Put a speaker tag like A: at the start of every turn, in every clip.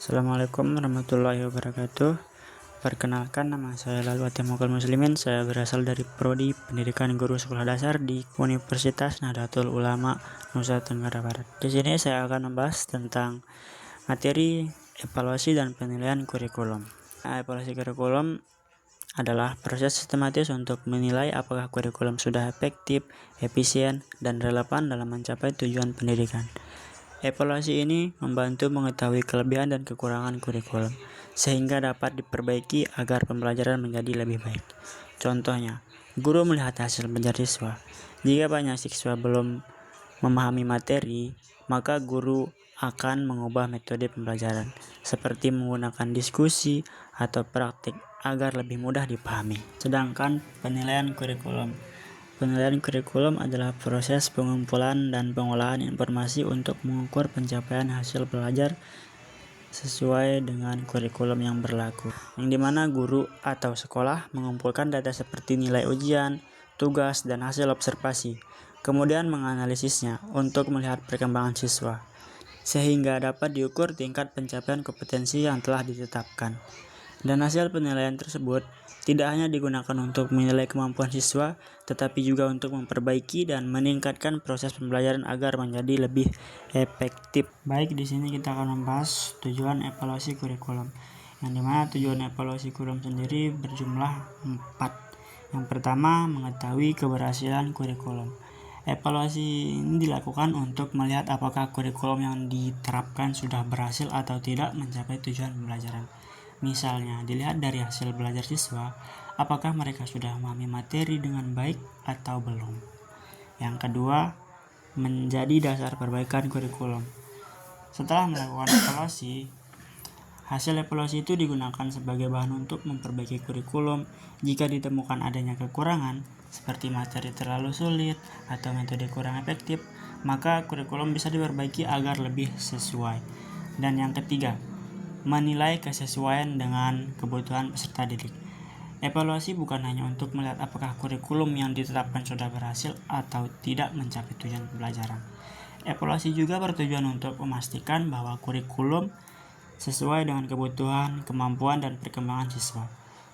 A: Assalamualaikum warahmatullahi wabarakatuh. Perkenalkan, nama saya Lalu Atimukul Muslimin. Saya berasal dari Prodi Pendidikan Guru Sekolah Dasar di Universitas Nahdlatul Ulama Nusa Tenggara Barat. Di sini saya akan membahas tentang materi evaluasi dan penilaian kurikulum. Evaluasi kurikulum adalah proses sistematis untuk menilai apakah kurikulum sudah efektif, efisien, dan relevan dalam mencapai tujuan pendidikan. Evaluasi ini membantu mengetahui kelebihan dan kekurangan kurikulum, sehingga dapat diperbaiki agar pembelajaran menjadi lebih baik. Contohnya, guru melihat hasil belajar siswa. Jika banyak siswa belum memahami materi, maka guru akan mengubah metode pembelajaran, seperti menggunakan diskusi atau praktik agar lebih mudah dipahami. Sedangkan penilaian kurikulum adalah proses pengumpulan dan pengolahan informasi untuk mengukur pencapaian hasil belajar sesuai dengan kurikulum yang berlaku, yang dimana guru atau sekolah mengumpulkan data seperti nilai ujian, tugas, dan hasil observasi, kemudian menganalisisnya untuk melihat perkembangan siswa, sehingga dapat diukur tingkat pencapaian kompetensi yang telah ditetapkan. Dan hasil penilaian tersebut tidak hanya digunakan untuk menilai kemampuan siswa, tetapi juga untuk memperbaiki dan meningkatkan proses pembelajaran agar menjadi lebih efektif. Baik, di sini kita akan membahas tujuan evaluasi kurikulum, yang dimana tujuan evaluasi kurikulum sendiri berjumlah 4. Yang pertama, mengetahui keberhasilan kurikulum. Evaluasi ini dilakukan untuk melihat apakah kurikulum yang diterapkan sudah berhasil atau tidak mencapai tujuan pembelajaran. Misalnya, dilihat dari hasil belajar siswa, apakah mereka sudah memahami materi dengan baik atau belum. Yang kedua, menjadi dasar perbaikan kurikulum. Setelah melakukan evaluasi, hasil evaluasi itu digunakan sebagai bahan untuk memperbaiki kurikulum. Jika ditemukan adanya kekurangan, seperti materi terlalu sulit atau metode kurang efektif, maka kurikulum bisa diperbaiki agar lebih sesuai. Dan yang ketiga, menilai kesesuaian dengan kebutuhan peserta didik. Evaluasi bukan hanya untuk melihat apakah kurikulum yang ditetapkan sudah berhasil atau tidak mencapai tujuan pembelajaran. Evaluasi juga bertujuan untuk memastikan bahwa kurikulum sesuai dengan kebutuhan, kemampuan, dan perkembangan siswa.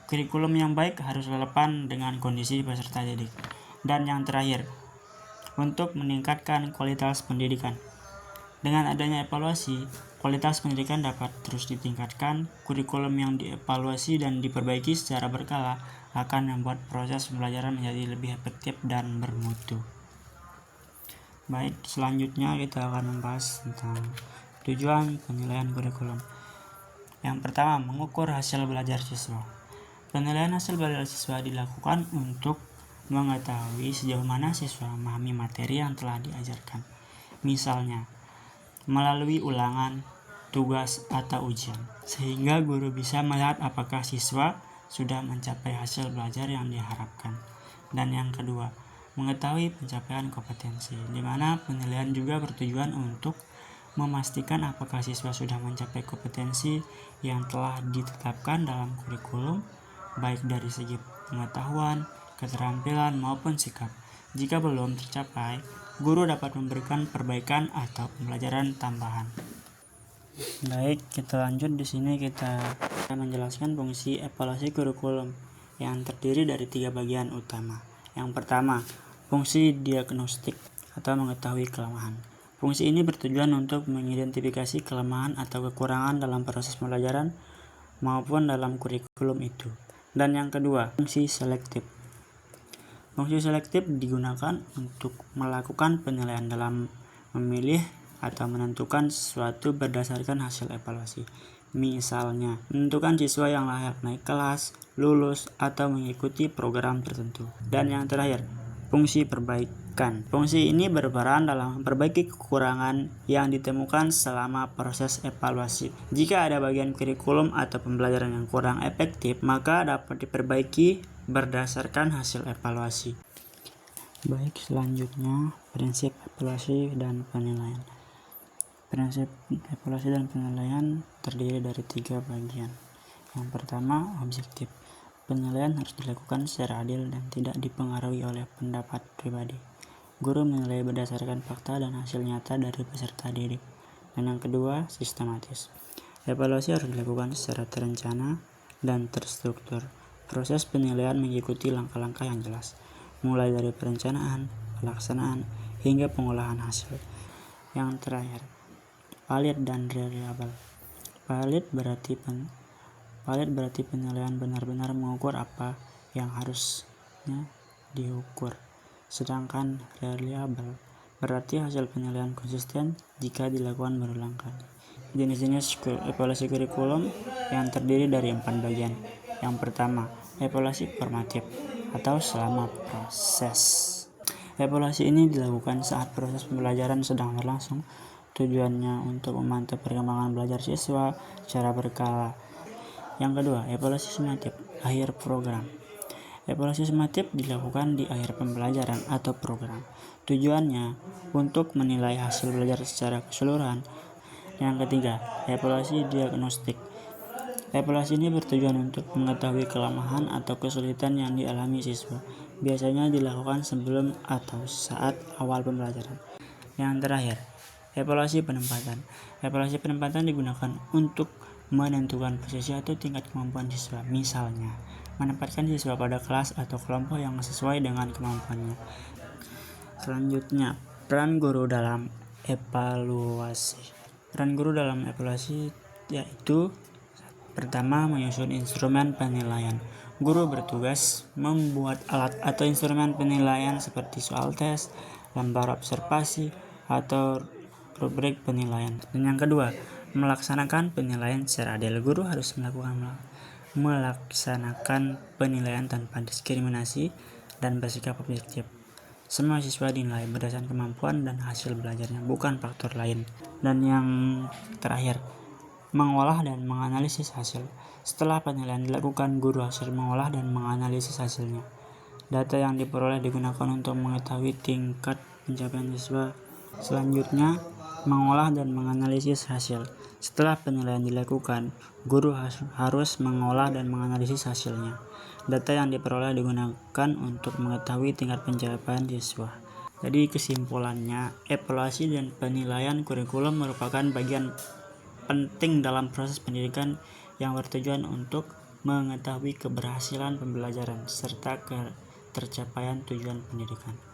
A: Kurikulum yang baik harus relevan dengan kondisi peserta didik. Dan yang terakhir, untuk meningkatkan kualitas pendidikan. Dengan adanya evaluasi, kualitas pendidikan dapat terus ditingkatkan. Kurikulum yang dievaluasi dan diperbaiki secara berkala akan membuat proses pembelajaran menjadi lebih efektif dan bermutu. Baik, selanjutnya kita akan membahas tentang tujuan penilaian kurikulum. Yang pertama, mengukur hasil belajar siswa. Penilaian hasil belajar siswa dilakukan untuk mengetahui sejauh mana siswa memahami materi yang telah diajarkan. Misalnya, melalui ulangan, tugas, atau ujian, sehingga guru bisa melihat apakah siswa sudah mencapai hasil belajar yang diharapkan. Dan yang kedua, mengetahui pencapaian kompetensi, di mana penilaian juga bertujuan untuk memastikan apakah siswa sudah mencapai kompetensi yang telah ditetapkan dalam kurikulum, baik dari segi pengetahuan, keterampilan, maupun sikap. Jika belum tercapai, guru dapat memberikan perbaikan atau pembelajaran tambahan. Baik, kita lanjut. Di sini kita akan menjelaskan fungsi evaluasi kurikulum yang terdiri dari 3 bagian utama. Yang pertama, fungsi diagnostik atau mengetahui kelemahan. Fungsi ini bertujuan untuk mengidentifikasi kelemahan atau kekurangan dalam proses pembelajaran maupun dalam kurikulum itu. Dan yang kedua, fungsi selektif. Fungsi selektif digunakan untuk melakukan penilaian dalam memilih atau menentukan sesuatu berdasarkan hasil evaluasi. Misalnya, menentukan siswa yang layak naik kelas, lulus, atau mengikuti program tertentu. Dan yang terakhir, fungsi perbaikan. Fungsi ini berperan dalam memperbaiki kekurangan yang ditemukan selama proses evaluasi. Jika ada bagian kurikulum atau pembelajaran yang kurang efektif, maka dapat diperbaiki berdasarkan hasil evaluasi. Baik, selanjutnya prinsip evaluasi dan penilaian. Prinsip evaluasi dan penilaian terdiri dari 3 bagian. Yang pertama, objektif. Penilaian harus dilakukan secara adil dan tidak dipengaruhi oleh pendapat pribadi. Guru menilai berdasarkan fakta dan hasil nyata dari peserta didik. Dan yang kedua, sistematis. Evaluasi harus dilakukan secara terencana dan terstruktur. Proses penilaian mengikuti langkah-langkah yang jelas, mulai dari perencanaan, pelaksanaan, hingga pengolahan hasil. Yang terakhir, valid dan reliable. Valid berarti penilaian benar-benar mengukur apa yang harusnya diukur. Sedangkan reliable berarti hasil penilaian konsisten jika dilakukan berulang kali. Jenis-jenis evaluasi kurikulum yang terdiri dari 4 bagian. Yang pertama, evaluasi formatif atau selama proses. Evaluasi ini dilakukan saat proses pembelajaran sedang berlangsung. Tujuannya untuk memantau perkembangan belajar siswa secara berkala. Yang kedua, evaluasi sumatif, akhir program. Evaluasi sumatif dilakukan di akhir pembelajaran atau program. Tujuannya untuk menilai hasil belajar secara keseluruhan. Yang ketiga, evaluasi diagnostik. Evaluasi ini bertujuan untuk mengetahui kelemahan atau kesulitan yang dialami siswa. Biasanya dilakukan sebelum atau saat awal pembelajaran. Yang terakhir, evaluasi penempatan. Evaluasi penempatan digunakan untuk menentukan posisi atau tingkat kemampuan siswa. Misalnya, menempatkan siswa pada kelas atau kelompok yang sesuai dengan kemampuannya. Selanjutnya, peran guru dalam evaluasi. Peran guru dalam evaluasi yaitu pertama, menyusun instrumen penilaian. Guru bertugas membuat alat atau instrumen penilaian seperti soal tes, lembar observasi, atau rubrik penilaian. Dan yang kedua, melaksanakan penilaian secara adil. Guru harus melaksanakan penilaian tanpa diskriminasi dan bersikap objektif. Semua siswa dinilai berdasarkan kemampuan dan hasil belajarnya, bukan faktor lain. Dan yang terakhir, mengolah dan menganalisis hasil. Setelah penilaian dilakukan, guru harus mengolah dan menganalisis hasilnya. Data yang diperoleh digunakan untuk mengetahui tingkat pencapaian siswa. Selanjutnya, mengolah dan menganalisis hasil. Setelah penilaian dilakukan, guru harus mengolah dan menganalisis hasilnya. Data yang diperoleh digunakan untuk mengetahui tingkat pencapaian siswa. Jadi kesimpulannya, evaluasi dan penilaian kurikulum merupakan bagian penting dalam proses pendidikan yang bertujuan untuk mengetahui keberhasilan pembelajaran serta tercapaian tujuan pendidikan.